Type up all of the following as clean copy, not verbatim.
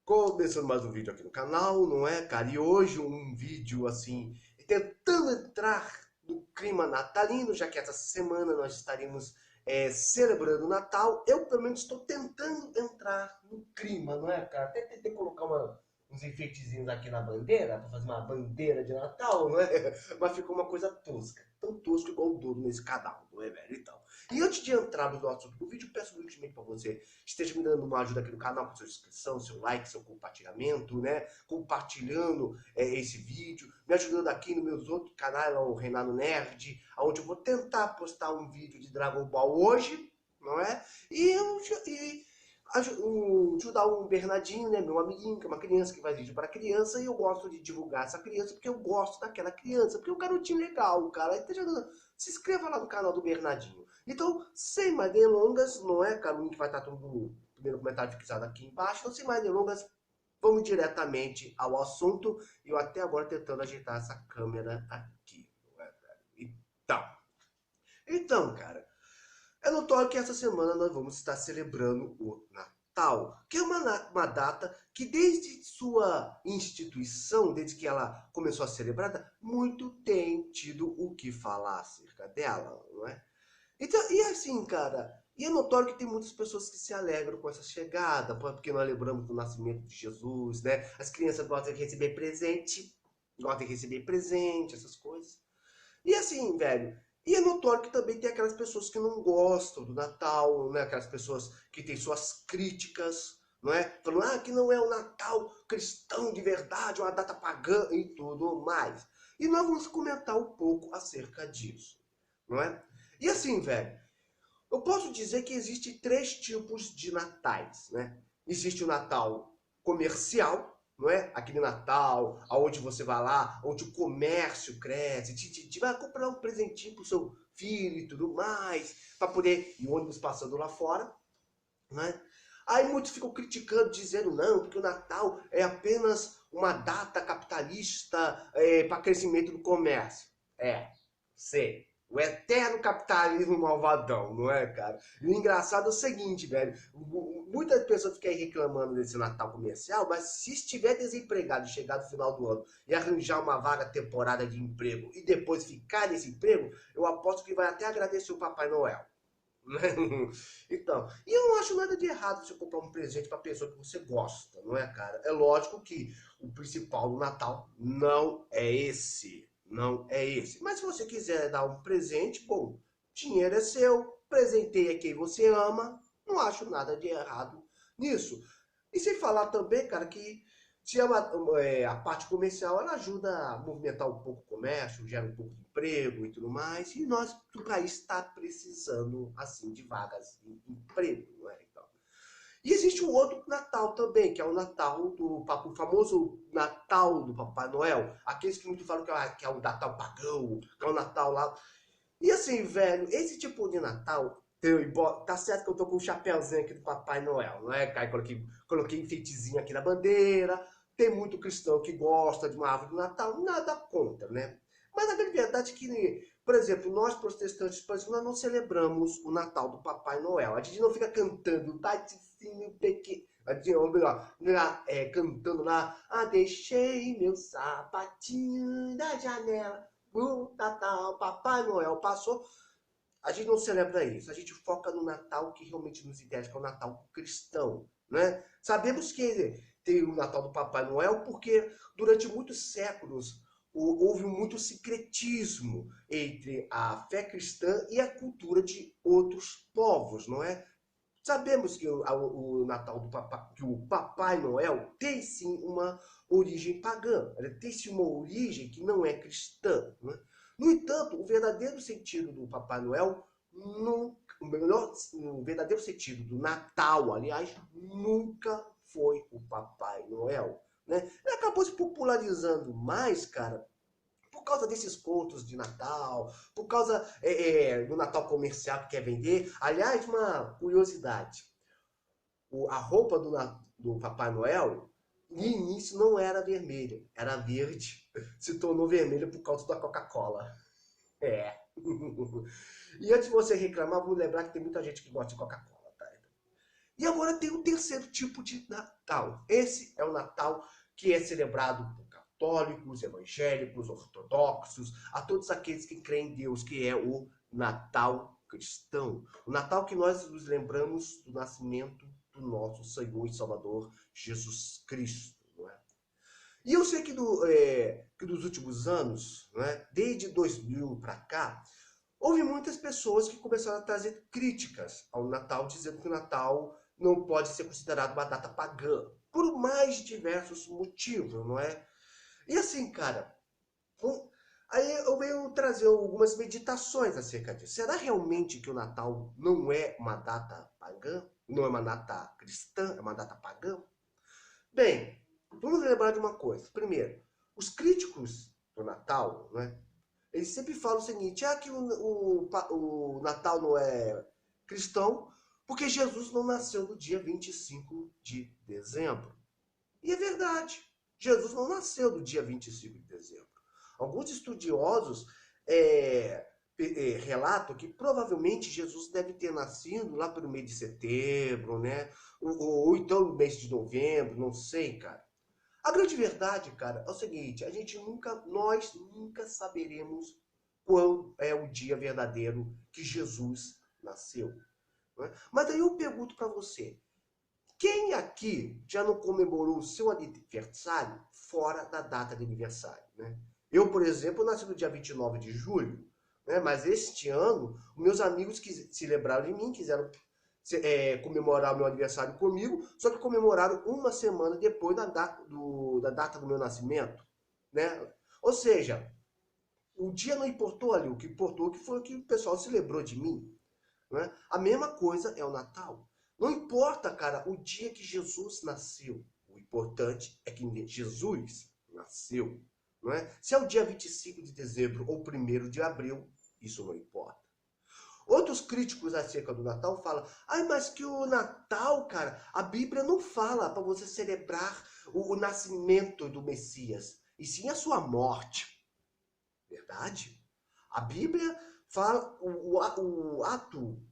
Começando mais um vídeo aqui no canal, não é, cara? E hoje um vídeo assim, tentando entrar no clima natalino, já que essa semana nós estaremos celebrando o Natal. Eu, pelo menos, estou tentando entrar no clima, não é, cara? Até tentei colocar uns enfeitezinhos aqui na bandeira, para fazer uma bandeira de Natal, não é? Mas ficou uma coisa tosca. Tão tosco igual o Dodo nesse canal, não é, velho? Então. E antes de entrarmos no assunto do vídeo, peço humildemente para você esteja me dando uma ajuda aqui no canal com sua inscrição, seu like, seu compartilhamento, né? Compartilhando esse vídeo, me ajudando aqui nos meus outros canais, o Reinado Nerd, onde eu vou tentar postar um vídeo de Dragon Ball hoje, não é? E ajudar um Bernardinho, né, meu amiguinho, que é uma criança que faz vídeo para criança, e eu gosto de divulgar essa criança porque eu gosto daquela criança, porque é um garotinho legal, o cara. Se inscreva lá no canal do Bernardinho. Então, sem mais delongas, não é, cara? O link vai estar todo no primeiro comentário fixado aqui embaixo. Então, sem mais delongas, vamos diretamente ao assunto. E eu até agora tentando ajeitar essa câmera aqui, não é, cara? Então, cara, é notório que essa semana nós vamos estar celebrando o Natal, que é uma data que desde sua instituição, desde que ela começou a ser celebrada, muito tem tido o que falar acerca dela, não é? Então, e assim, cara, e é notório que tem muitas pessoas que se alegram com essa chegada, porque nós lembramos do nascimento de Jesus, né? As crianças gostam de receber presente, essas coisas. E assim, velho, e é notório que também tem aquelas pessoas que não gostam do Natal, né? Aquelas pessoas que têm suas críticas, não é? Falando, que não é o Natal cristão de verdade, uma data pagã e tudo mais. E nós vamos comentar um pouco acerca disso, não é? E assim, velho, eu posso dizer que existem três tipos de natais, né? Existe o Natal comercial, não é? Aquele Natal aonde você vai lá, onde o comércio cresce, te vai comprar um presentinho pro seu filho e tudo mais, para poder ir o ônibus passando lá fora, né? Aí muitos ficam criticando, dizendo não, porque o Natal é apenas uma data capitalista para crescimento do comércio. Sei. O eterno capitalismo malvadão, não é, cara? E o engraçado é o seguinte, velho. Muitas pessoas ficam aí reclamando desse Natal comercial, mas se estiver desempregado e chegar no final do ano e arranjar uma vaga temporária de emprego e depois ficar nesse emprego, eu aposto que vai até agradecer o Papai Noel. Então, e eu não acho nada de errado você comprar um presente para pessoa que você gosta, não é, cara? É lógico que o principal do Natal não é esse, não é esse. Mas se você quiser dar um presente, bom, dinheiro é seu, presenteia quem você ama, não acho nada de errado nisso. E sem falar também, cara, que se a parte comercial, ela ajuda a movimentar um pouco o comércio, gera um pouco de emprego e tudo mais. E nós, o país está precisando, assim, de vagas de emprego, não é? Então, e existe um outro Natal também, que é o Natal o famoso Natal do Papai Noel. Aqueles que muito falam que é o Natal pagão, que é o Natal lá. E assim, velho, esse tipo de Natal, tá certo que eu tô com o chapéuzinho aqui do Papai Noel, não é, Caio? Coloquei enfeitezinho aqui na bandeira. Tem muito cristão que gosta de uma árvore de Natal, nada contra, né? Mas a grande verdade é que, por exemplo, nós protestantes, por exemplo, nós não celebramos o Natal do Papai Noel. A gente não fica cantando, tadinho pequeno. Ou melhor, cantando lá, deixei meu sapatinho da janela. O Natal, Papai Noel passou. A gente não celebra isso. A gente foca no Natal que realmente nos interessa, que é o Natal cristão, né? Sabemos que tem o Natal do Papai Noel porque durante muitos séculos houve muito secretismo entre a fé cristã e a cultura de outros povos, não é? Sabemos que o Natal que o Papai Noel tem sim uma origem pagã, ele tem sim uma origem que não é cristã. Né? No entanto, o verdadeiro sentido do Papai Noel, o verdadeiro sentido do Natal, aliás, nunca foi o Papai Noel. Né? Ele acabou se popularizando mais, cara, por causa desses contos de Natal, por causa do Natal comercial que quer vender. Aliás, uma curiosidade: a roupa do Papai Noel, no início não era vermelha, era verde. Se tornou vermelha por causa da Coca-Cola. É. E antes de você reclamar, vou lembrar que tem muita gente que gosta de Coca-Cola, tá? E agora tem o terceiro tipo de Natal. Esse é o Natal que é celebrado por católicos, evangélicos, ortodoxos, a todos aqueles que creem em Deus, que é o Natal cristão. O Natal que nós nos lembramos do nascimento do nosso Senhor e Salvador Jesus Cristo. Não é? E eu sei que dos últimos anos, não é? Desde 2000 para cá, houve muitas pessoas que começaram a trazer críticas ao Natal, dizendo que o Natal não pode ser considerado uma data pagã, por mais diversos motivos, não é? E assim, cara, aí eu venho trazer algumas meditações acerca disso. Será realmente que o Natal não é uma data pagã? Não é uma data cristã? É uma data pagã? Bem, vamos lembrar de uma coisa. Primeiro, os críticos do Natal, né, eles sempre falam o seguinte, que o Natal não é cristão porque Jesus não nasceu no dia 25 de dezembro. E é verdade. Jesus não nasceu no dia 25 de dezembro. Alguns estudiosos relatam que provavelmente Jesus deve ter nascido lá pelo mês de setembro, né? Ou então no mês de novembro, não sei, cara. A grande verdade, cara, é o seguinte, nós nunca saberemos qual é o dia verdadeiro que Jesus nasceu. Né? Mas aí eu pergunto para você, quem aqui já não comemorou o seu aniversário fora da data de aniversário? Né? Eu, por exemplo, nasci no dia 29 de julho, né? Mas este ano, meus amigos que se lembraram de mim, quiseram comemorar o meu aniversário comigo, só que comemoraram uma semana depois da data do meu nascimento. Né? Ou seja, o dia não importou ali, o que importou foi que o pessoal se lembrou de mim. Né? A mesma coisa é o Natal. Não importa, cara, o dia que Jesus nasceu. O importante é que Jesus nasceu. Não é? Se é o dia 25 de dezembro ou 1º de abril, isso não importa. Outros críticos acerca do Natal falam, mas que o Natal, cara, a Bíblia não fala para você celebrar o nascimento do Messias, e sim a sua morte. Verdade? A Bíblia fala o ato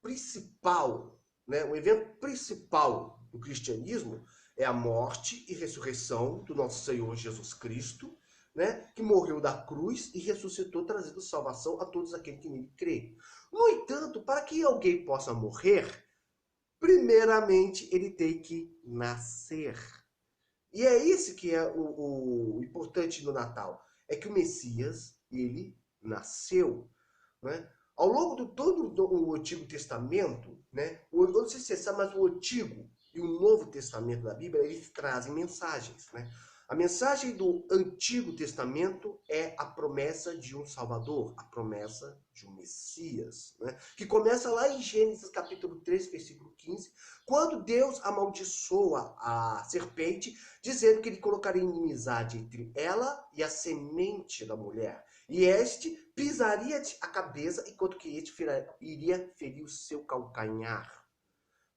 principal, né, o evento principal do cristianismo é a morte e ressurreição do nosso Senhor Jesus Cristo, né, que morreu da cruz e ressuscitou, trazendo salvação a todos aqueles que nele creem. No entanto, para que alguém possa morrer, primeiramente ele tem que nascer. E é isso que é o importante no Natal, é que o Messias, ele nasceu. Né? Ao longo de todo o Antigo Testamento, né, não sei se você sabe, mas o Antigo e o Novo Testamento da Bíblia, eles trazem mensagens. Né? A mensagem do Antigo Testamento é a promessa de um Salvador, a promessa de um Messias, né? Que começa lá em Gênesis capítulo 3, versículo 15, quando Deus amaldiçoa a serpente, dizendo que ele colocaria inimizade entre ela e a semente da mulher. E este pisaria a cabeça, enquanto que este iria ferir o seu calcanhar.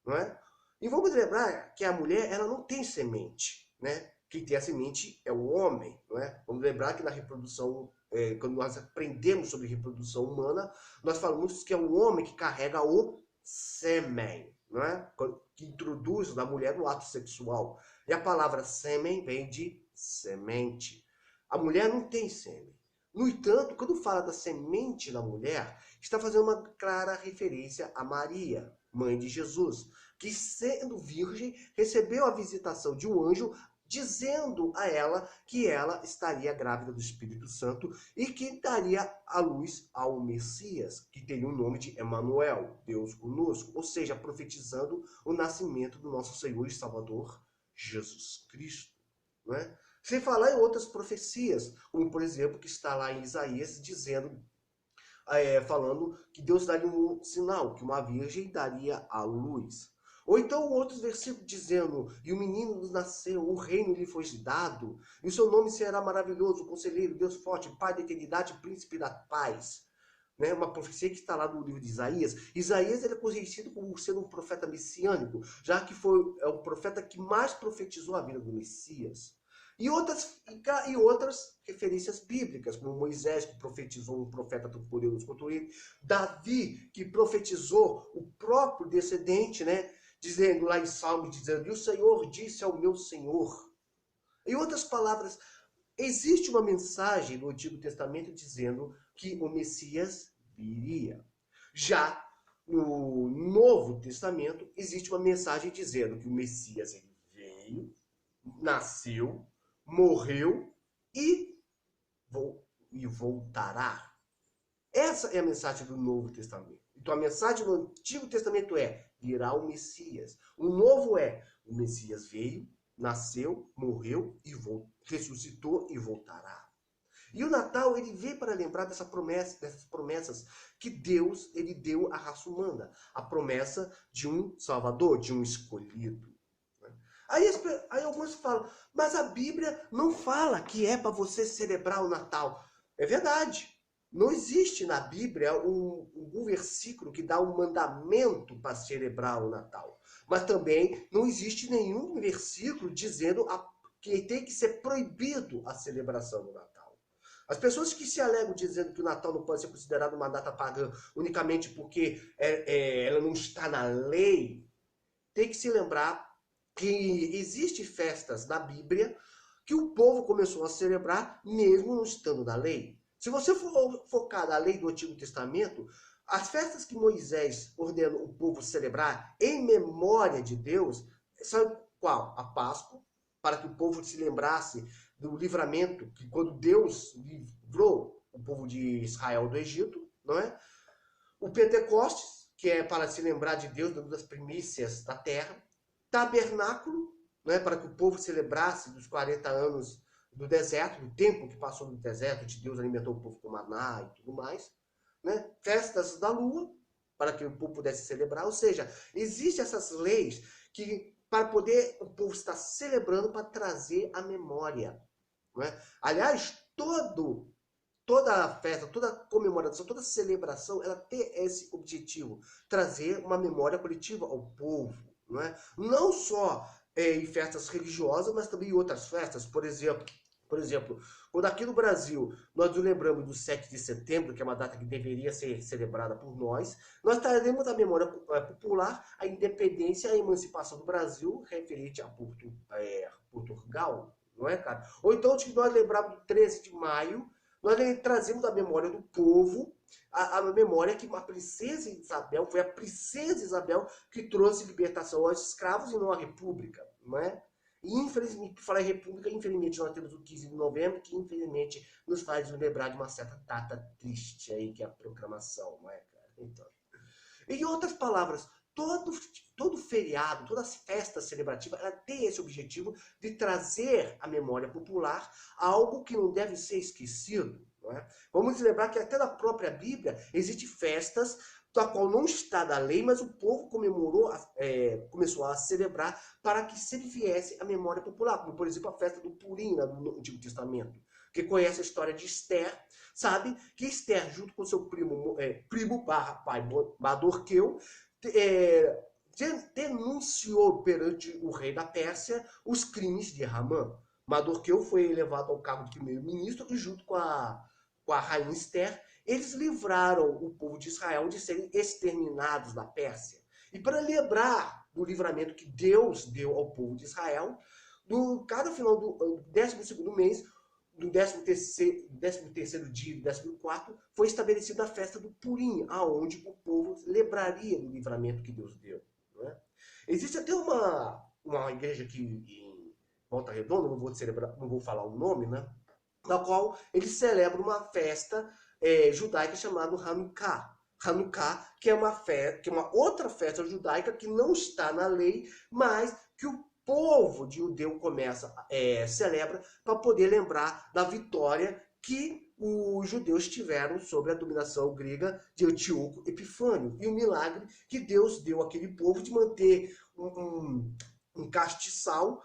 Não é? E vamos lembrar que a mulher ela não tem semente. Né? Quem tem a semente é o homem. Não é? Vamos lembrar que na reprodução, quando nós aprendemos sobre reprodução humana, nós falamos que é o homem que carrega o sêmen. Não é? Que introduz na mulher no ato sexual. E a palavra sêmen vem de semente. A mulher não tem sêmen. No entanto, quando fala da semente da mulher, está fazendo uma clara referência a Maria, mãe de Jesus, que sendo virgem, recebeu a visitação de um anjo dizendo a ela que ela estaria grávida do Espírito Santo e que daria à luz ao Messias, que teria o nome de Emanuel, Deus conosco, ou seja, profetizando o nascimento do nosso Senhor e Salvador, Jesus Cristo. Não é? Sem falar em outras profecias, como por exemplo que está lá em Isaías dizendo, falando que Deus daria um sinal, que uma virgem daria à luz. Ou então outros versículos dizendo, e o menino nos nasceu, o reino lhe foi dado, e o seu nome será maravilhoso, conselheiro, Deus forte, Pai da eternidade, príncipe da paz. Né? Uma profecia que está lá no livro de Isaías. Isaías ele é conhecido como sendo um profeta messiânico, já que foi o profeta que mais profetizou a vida do Messias. E outras referências bíblicas, como Moisés, que profetizou um profeta tão poderoso quanto ele, Davi, que profetizou o próprio descendente, né, dizendo lá em Salmos, dizendo, e o Senhor disse ao meu Senhor. Em outras palavras, existe uma mensagem no Antigo Testamento dizendo que o Messias viria. Já no Novo Testamento, existe uma mensagem dizendo que o Messias ele veio, nasceu, morreu e, e voltará. Essa é a mensagem do Novo Testamento. Então a mensagem do Antigo Testamento é: virá o Messias. O Novo é: o Messias veio, nasceu, morreu e ressuscitou e voltará. E o Natal ele veio para lembrar dessas promessas que Deus ele deu à raça humana, a promessa de um Salvador, de um escolhido. Aí alguns falam, mas a Bíblia não fala que é para você celebrar o Natal. É verdade. Não existe na Bíblia um versículo que dá um mandamento para celebrar o Natal. Mas também não existe nenhum versículo dizendo que tem que ser proibido a celebração do Natal. As pessoas que se alegam dizendo que o Natal não pode ser considerado uma data pagã unicamente porque ela não está na lei, tem que se lembrar que existem festas na Bíblia que o povo começou a celebrar mesmo não estando na lei. Se você for focar na lei do Antigo Testamento, as festas que Moisés ordenou o povo celebrar em memória de Deus, são qual? A Páscoa, para que o povo se lembrasse do livramento, que quando Deus livrou o povo de Israel do Egito, não é? O Pentecostes, que é para se lembrar de Deus, das primícias da terra. Tabernáculo, né, para que o povo celebrasse dos 40 anos do deserto, do tempo que passou no deserto, de Deus alimentou o povo com maná e tudo mais. Né? Festas da lua, para que o povo pudesse celebrar. Ou seja, existem essas leis que para poder o povo estar celebrando para trazer a memória. Né? Aliás, toda festa, toda comemoração, toda celebração, ela tem esse objetivo, trazer uma memória coletiva ao povo. Não é? Não só em festas religiosas, mas também em outras festas. Por exemplo, quando aqui no Brasil nós nos lembramos do 7 de setembro, que é uma data que deveria ser celebrada por nós traremos à memória popular a independência e a emancipação do Brasil referente a Portugal, não é, cara? Ou então, nós lembramos do 13 de maio, nós trazemos da memória do povo a memória que a princesa Isabel, foi a princesa Isabel que trouxe libertação aos escravos e não à república, não é? E infelizmente, por falar em república, infelizmente nós temos o 15 de novembro, que infelizmente nos faz lembrar de uma certa data triste aí, que é a proclamação, não é, cara? Então, em outras palavras, todo feriado, toda festa celebrativa, ela tem esse objetivo de trazer à memória popular algo que não deve ser esquecido. Não é? Vamos lembrar que até na própria Bíblia existem festas da qual não está na lei, mas o povo começou a celebrar para que se viesse à memória popular, como por exemplo a festa do Purim no Antigo Testamento. Quem conhece a história de Esther, sabe que Esther, junto com seu primo barra pai Mardoqueu, denunciou perante o rei da Pérsia os crimes de Ramã. Mardoqueu foi elevado ao cargo de primeiro-ministro e junto com a rainha Esther, eles livraram o povo de Israel de serem exterminados da Pérsia. E para lembrar do livramento que Deus deu ao povo de Israel, cada final do 12º mês, do 13º dia, do 14º, foi estabelecida a festa do Purim, aonde o povo lembraria do livramento que Deus deu. Né? Existe até uma igreja aqui em Volta Redonda, não vou falar o nome, né? Na qual eles celebram uma festa judaica chamada Hanukkah. Hanukkah, que é uma outra festa judaica que não está na lei, mas que o povo judeu celebra para poder lembrar da vitória que os judeus tiveram sobre a dominação grega de Antíoco Epifânio e o milagre que Deus deu àquele povo de manter um castiçal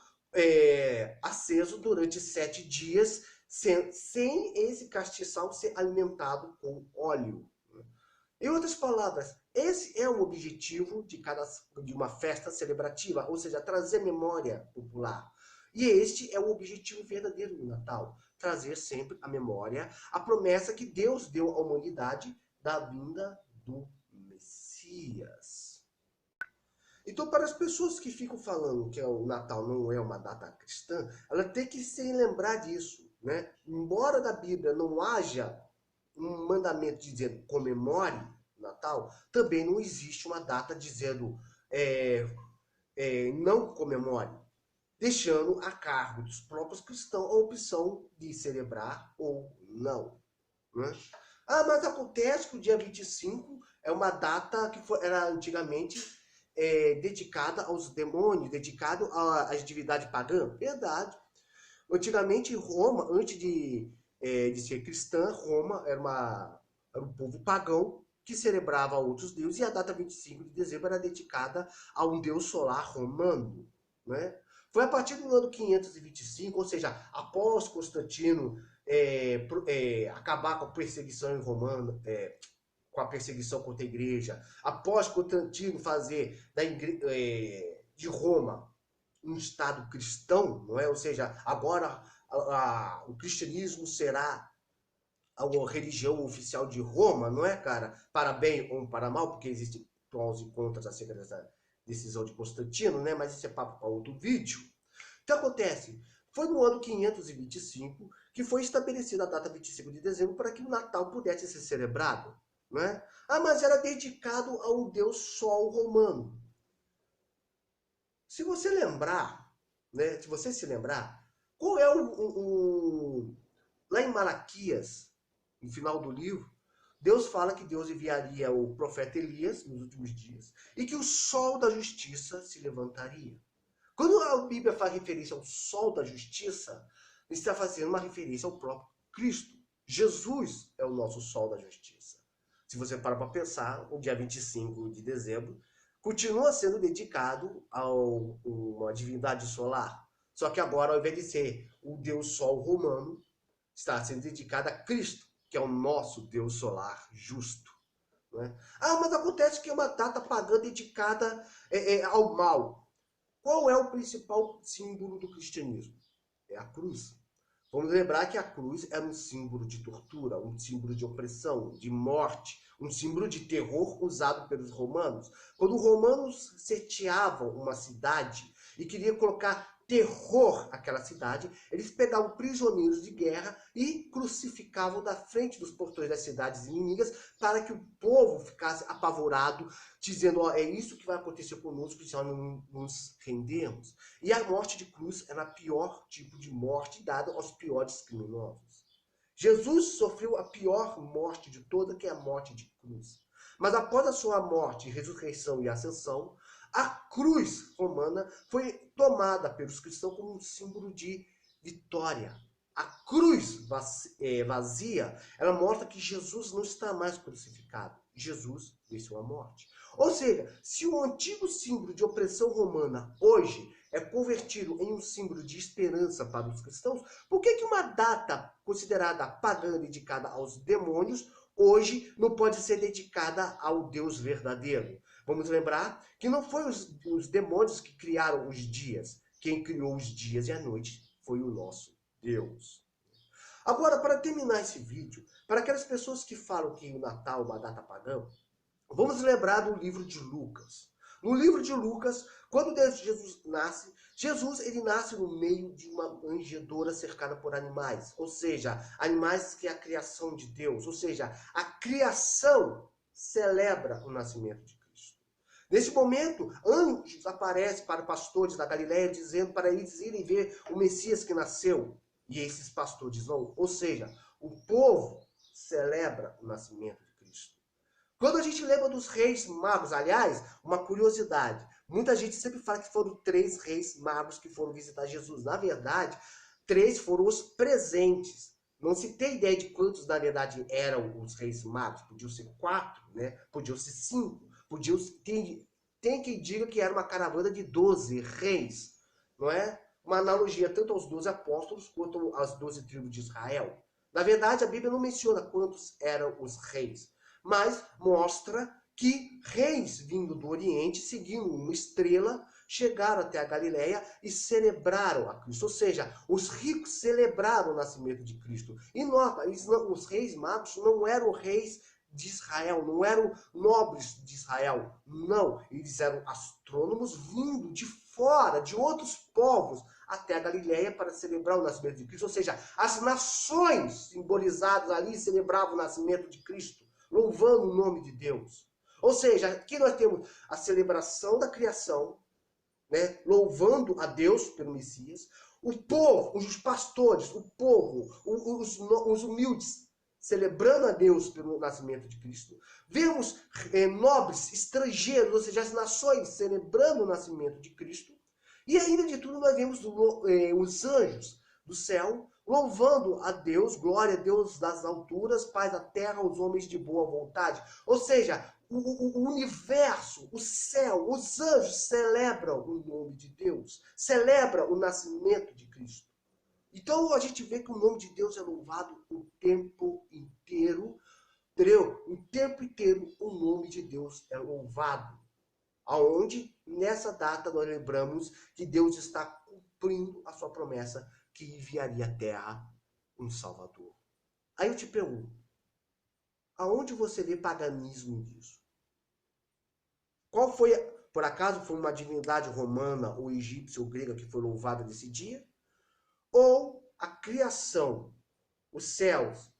aceso durante 7 dias sem esse castiçal ser alimentado com óleo. Em outras palavras, esse é o objetivo de uma festa celebrativa, ou seja, trazer memória popular. E este é o objetivo verdadeiro do Natal, trazer sempre à memória a promessa que Deus deu à humanidade da vinda do Messias. Então, para as pessoas que ficam falando que o Natal não é uma data cristã, ela tem que se lembrar disso, né? Embora na Bíblia não haja um mandamento dizendo comemore o Natal, também não existe uma data dizendo é, não comemore, deixando a cargo dos próprios cristãos a opção de celebrar ou não, né? Ah, mas acontece que o dia 25 é uma data que era antigamente dedicada aos demônios, dedicado às divindades pagãs. Verdade. Antigamente, Roma, antes de ser cristã, Roma era um povo pagão que celebrava outros deuses, e a data 25 de dezembro era dedicada a um deus solar romano, né? Foi a partir do ano 525, ou seja, após Constantino acabar com a perseguição romana, com a perseguição contra a igreja, após Constantino fazer de Roma um Estado cristão, não é? Ou seja, agora o cristianismo será a religião oficial de Roma, não é, cara? Para bem ou para mal, porque existem prós e contras acerca dessa decisão de Constantino, né? Mas isso é papo para outro vídeo. O que acontece? Foi no ano 525 que foi estabelecida a data 25 de dezembro para que o Natal pudesse ser celebrado, não é? Ah, mas era dedicado a um deus sol romano. Se você lembrar, né? Se você se lembrar, qual é lá em Malaquias, no final do livro, Deus fala que Deus enviaria o profeta Elias nos últimos dias e que o sol da justiça se levantaria. Quando a Bíblia faz referência ao sol da justiça, está fazendo uma referência ao próprio Cristo. Jesus é o nosso sol da justiça. Se você para pensar, o dia 25 de dezembro continua sendo dedicado a uma divindade solar. Só que agora, ao invés de ser o Deus Sol romano, está sendo dedicado a Cristo, que é o nosso Deus solar justo. Não é? Ah, mas acontece que é uma data pagã dedicada ao mal. Qual é o principal símbolo do cristianismo? É a cruz. Vamos lembrar que a cruz era um símbolo de tortura, um símbolo de opressão, de morte, um símbolo de terror usado pelos romanos. Quando os romanos sitiavam uma cidade e queriam colocar terror àquela cidade, eles pegavam prisioneiros de guerra e crucificavam na frente dos portões das cidades inimigas para que o povo ficasse apavorado, dizendo, é isso que vai acontecer conosco se nós não nos rendermos. E a morte de cruz era o pior tipo de morte dada aos piores criminosos. Jesus sofreu a pior morte de toda, que é a morte de cruz. Mas após a sua morte, ressurreição e ascensão, a cruz romana foi tomada pelos cristãos como um símbolo de vitória. A cruz vazia, ela mostra que Jesus não está mais crucificado. Jesus venceu a morte. Ou seja, se o antigo símbolo de opressão romana hoje é convertido em um símbolo de esperança para os cristãos, por que uma data considerada pagã dedicada aos demônios hoje não pode ser dedicada ao Deus verdadeiro? Vamos lembrar que não foi os demônios que criaram os dias. Quem criou os dias e a noite foi o nosso Deus. Agora, para terminar esse vídeo, para aquelas pessoas que falam que o Natal é uma data pagã, vamos lembrar do livro de Lucas. No livro de Lucas, quando Jesus nasce, ele nasce no meio de uma manjedoura cercada por animais. Ou seja, animais que é a criação de Deus. Ou seja, a criação celebra o nascimento de Cristo. Nesse momento, anjos aparecem para pastores da Galileia, dizendo para eles irem ver o Messias que nasceu. E esses pastores vão. Ou seja, o povo celebra o nascimento de Cristo. Quando a gente lembra dos reis magos, aliás, uma curiosidade, muita gente sempre fala que foram 3 reis magos que foram visitar Jesus. Na verdade, 3 foram os presentes. Não se tem ideia de quantos, na verdade, eram os reis magos. Podiam ser 4, né? Podiam ser 5. Tem quem diga que era uma caravana de 12 reis, não é? Uma analogia tanto aos 12 apóstolos quanto às 12 tribos de Israel. Na verdade, a Bíblia não menciona quantos eram os reis, mas mostra que reis vindo do Oriente, seguindo uma estrela, chegaram até a Galileia e celebraram a Cristo. Ou seja, os ricos celebraram o nascimento de Cristo. E nota, os reis magos não eram reis de Israel, não eram nobres de Israel, não. Eles eram astrônomos vindo de fora, de outros povos, até a Galileia para celebrar o nascimento de Cristo. Ou seja, as nações simbolizadas ali celebravam o nascimento de Cristo, louvando o nome de Deus. Ou seja, aqui nós temos a celebração da criação, né, louvando a Deus pelo Messias, o povo, os pastores, o povo, os humildes, celebrando a Deus pelo nascimento de Cristo. Vemos nobres, estrangeiros, ou seja, as nações celebrando o nascimento de Cristo. E ainda de tudo nós vemos os anjos do céu louvando a Deus, glória a Deus das alturas, paz à terra aos homens de boa vontade. Ou seja, o universo, o céu, os anjos celebram o nome de Deus, celebram o nascimento de Cristo. Então a gente vê que o nome de Deus é louvado o tempo inteiro, entendeu? O tempo inteiro o nome de Deus é louvado. Aonde, nessa data, nós lembramos que Deus está cumprindo a sua promessa que enviaria à terra um Salvador. Aí eu te pergunto, aonde você vê paganismo disso? Qual foi, por acaso, foi uma divindade romana, ou egípcia, ou grega que foi louvada nesse dia? Ou a criação, os céus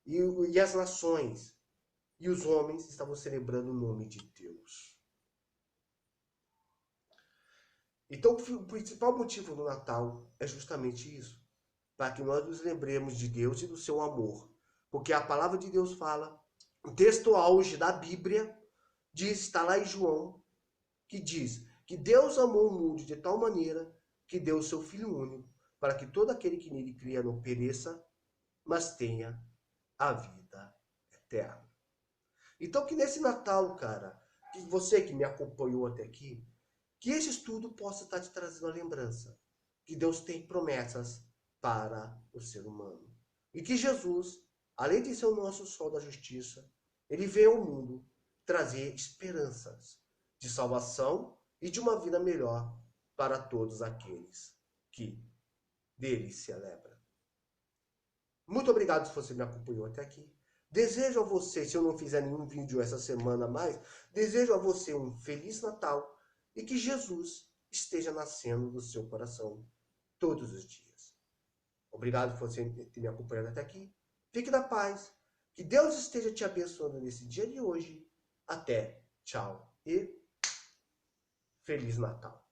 e as nações e os homens estavam celebrando o nome de Deus? Então, o principal motivo do Natal é justamente isso, para que nós nos lembremos de Deus e do seu amor. Porque a palavra de Deus fala, o texto auge da Bíblia diz, está lá em João, que diz que Deus amou o mundo de tal maneira que deu o seu Filho único, para que todo aquele que nele cria não pereça, mas tenha a vida eterna. Então que nesse Natal, cara, que você que me acompanhou até aqui, que esse estudo possa estar te trazendo a lembrança que Deus tem promessas para o ser humano. E que Jesus, além de ser o nosso sol da justiça, ele veio ao mundo trazer esperanças de salvação e de uma vida melhor para todos aqueles que dele se alegram. Muito obrigado se você me acompanhou até aqui. Desejo a você, se eu não fizer nenhum vídeo essa semana mais, desejo a você um Feliz Natal e que Jesus esteja nascendo no seu coração todos os dias. Obrigado por você ter me acompanhado até aqui. Fique na paz. Que Deus esteja te abençoando nesse dia de hoje. Até. Tchau e Feliz Natal.